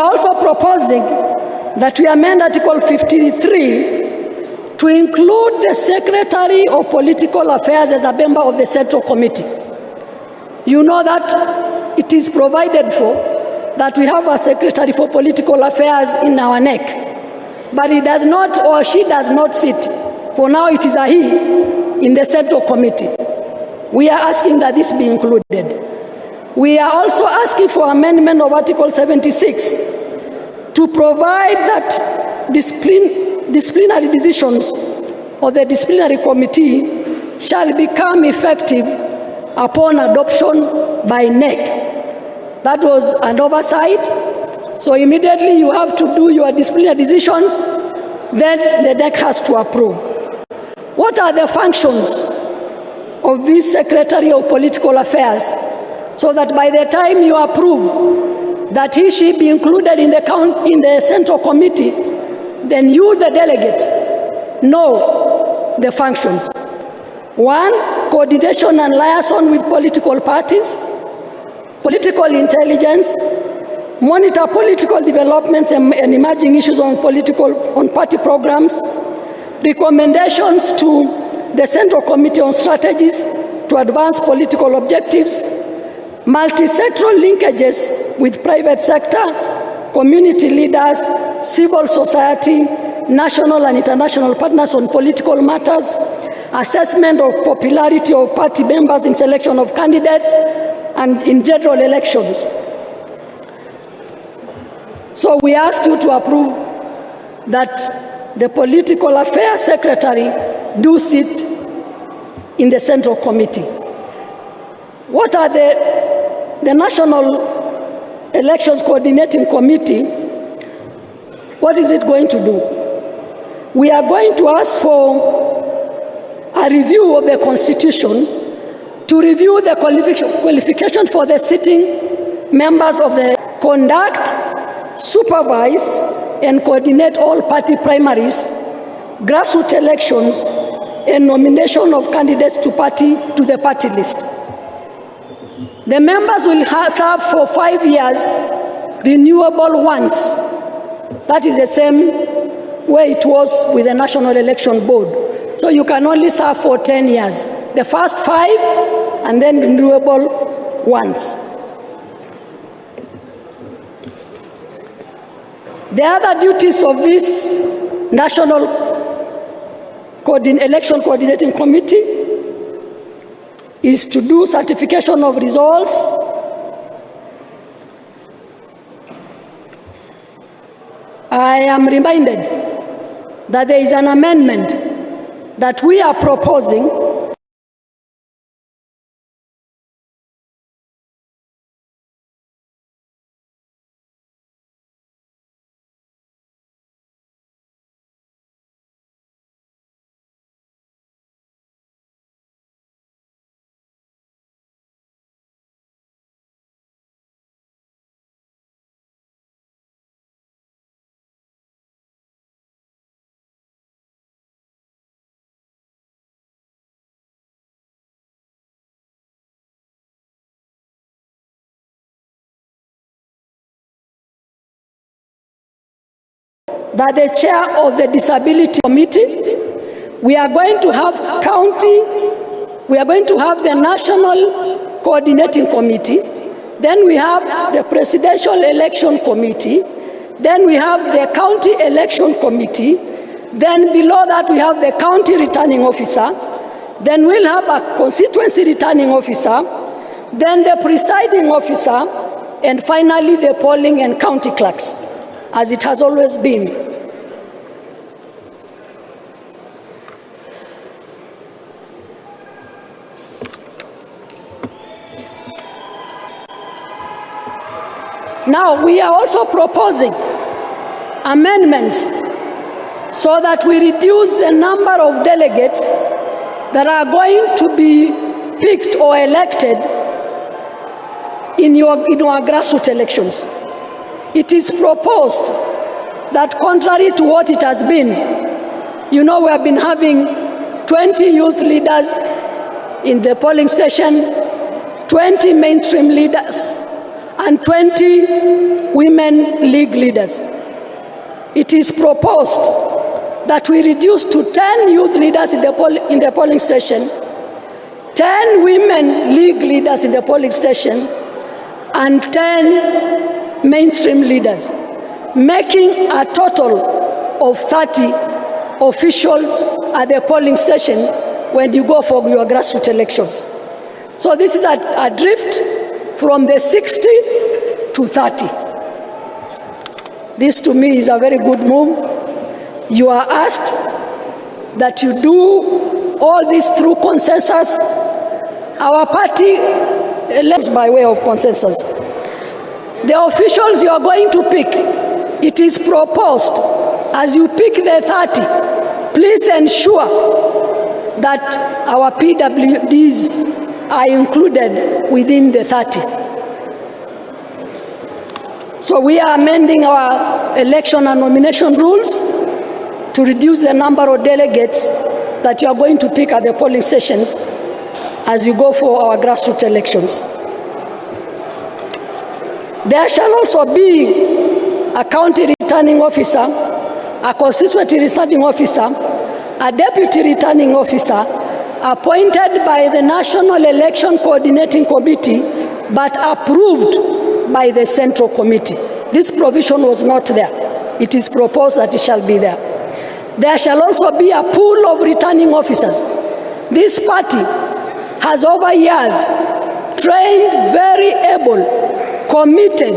are also proposing that we amend Article 53 to include the Secretary of Political Affairs as a member of the Central Committee. You know that it is provided for that we have a Secretary for Political Affairs in our neck, but he does not or she does not sit. For now it is a he in the Central Committee. We are asking that this be included. We are also asking for amendment of Article 76 to provide that disciplinary decisions of the disciplinary committee shall become effective upon adoption by NEC. That was an oversight. So immediately you have to do your disciplinary decisions, then the NEC has to approve. What are the functions of this Secretary of Political Affairs, so that by the time you approve that he should be included in the Central Committee, then you, the delegates, know the functions. 1, coordination and liaison with political parties, political intelligence, monitor political developments and emerging issues on party programs, recommendations to the Central Committee on strategies to advance political objectives, multi-sectoral linkages with private sector, community leaders, civil society, national and international partners on political matters, assessment of popularity of party members in selection of candidates and in general elections. So we ask you to approve that the Political Affairs Secretary do sit in the Central Committee. What are the National Elections Coordinating Committee? What is it going to do? We are going to ask for a review of the Constitution to review the qualification for the sitting members of the conduct, supervise, and coordinate all party primaries, grassroots elections, and nomination of candidates to the party list. The members will serve for 5 years, renewable once. That is the same way it was with the National Election Board. So you can only serve for 10 years. The first 5 and then renewable once. The other duties of this National Election Coordinating Committee is to do certification of results, I am reminded that there is an amendment that we are proposing that the chair of the Disability Committee, we are going to have the National Coordinating Committee, then we have the Presidential Election Committee, then we have the County Election Committee, then below that we have the County Returning Officer, then we'll have a Constituency Returning Officer, then the Presiding Officer, and finally the polling and county clerks, as it has always been. Now, we are also proposing amendments so that we reduce the number of delegates that are going to be picked or elected in your grassroots elections. It is proposed that, contrary to what it has been, you know, we have been having 20 youth leaders in the polling station, 20 mainstream leaders, and 20 women league leaders. It is proposed that we reduce to 10 youth leaders in the polling station, 10 women league leaders in the polling station, and 10 mainstream leaders, making a total of 30 officials at the polling station when you go for your grassroots elections. So this is a drift from the 60 to 30. This to me is a very good move. You are asked that you do all this through consensus. Our party elects by way of consensus. The officials you are going to pick, it is proposed as you pick the 30, please ensure that our PWDs are included within the 30. So we are amending our election and nomination rules to reduce the number of delegates that you are going to pick at the polling stations as you go for our grassroots elections. There shall also be a county returning officer, a constituency returning officer, a deputy returning officer appointed by the National Election Coordinating Committee but approved by the Central Committee. This provision was not there. It is proposed that it shall be there. There shall also be a pool of returning officers. This party has over years trained very able, committed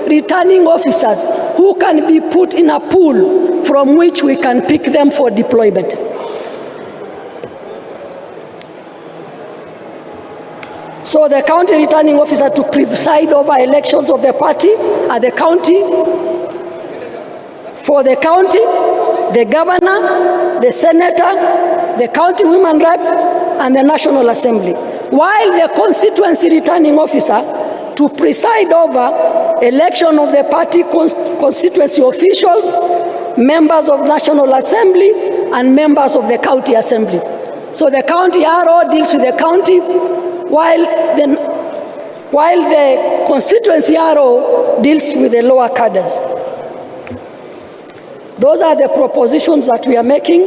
returning officers who can be put in a pool from which we can pick them for deployment. So the county returning officer to preside over elections of the party at the county, for the county, the governor, the senator, the county women rep, and the National Assembly. While the constituency returning officer to preside over election of the party constituency officials, members of National Assembly, and members of the county assembly. So the county RO deals with the county, while the constituency RO deals with the lower cadres. Those are the propositions that we are making.